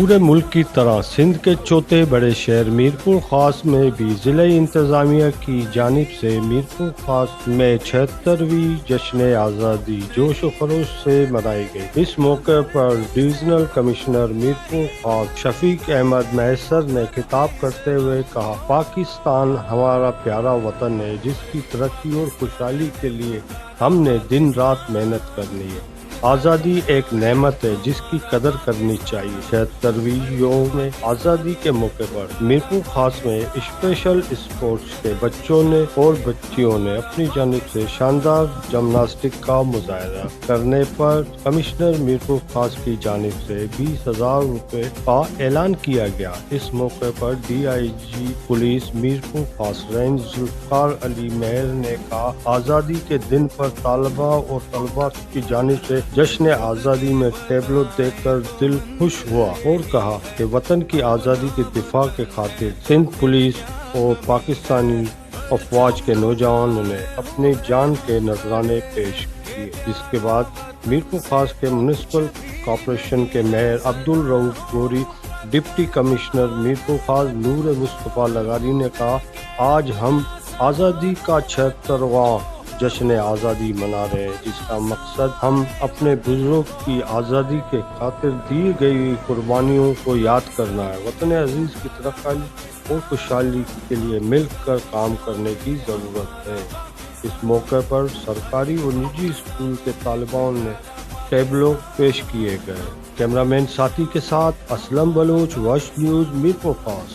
پورے ملک کی طرح سندھ کے چوتھے بڑے شہر میرپور خاص میں بھی ضلعی انتظامیہ کی جانب سے میرپور خاص میں 76ویں جشن آزادی جوش و خروش سے منائی گئی۔ اس موقع پر ڈویژنل کمشنر میرپور خاص شفیق احمد محسر نے خطاب کرتے ہوئے کہا، پاکستان ہمارا پیارا وطن ہے جس کی ترقی اور خوشحالی کے لیے ہم نے دن رات محنت کرنی ہے۔ آزادی ایک نعمت ہے جس کی قدر کرنی چاہیے۔ 76ویں یوم آزادی کے موقع پر میرپور خاص میں اسپیشل اسپورٹس کے بچوں نے اور بچیوں نے اپنی جانب سے شاندار جمناسٹک کا مظاہرہ کرنے پر کمشنر میرپور خاص کی جانب سے 20,000 روپے کا اعلان کیا گیا۔ اس موقع پر DIG پولیس میرپور خاص رینج ذوالفقار علی مہر نے کہا، آزادی کے دن پر طالبہ اور طلباء کی جانب سے جشن آزادی میں ٹیبلو دیکھ کر دل خوش ہوا اور کہا کہ وطن کی آزادی کے دفاع کے خاطر سندھ پولیس اور پاکستانی افواج کے نوجوانوں نے اپنی جان کے نذرانے پیش کیے۔ اس کے بعد میرپور خاص کے میونسپل کارپوریشن کے میئر عبدالرؤف گوری، ڈپٹی کمشنر میرپور خاص نور مصطفیٰ لغاری نے کہا، آج ہم آزادی کا 76واں جشن آزادی منا رہے ہیں جس کا مقصد ہم اپنے بزرگوں کی آزادی کے خاطر دی گئی قربانیوں کو یاد کرنا ہے۔ وطن عزیز کی ترقی اور خوشحالی کے لیے مل کر کام کرنے کی ضرورت ہے۔ اس موقع پر سرکاری اور نجی اسکول کے طالبان نے ٹیبلو پیش کیے گئے۔ کیمرامین ساتھی کے ساتھ اسلم بلوچ، وش نیوز، میرپور خاص۔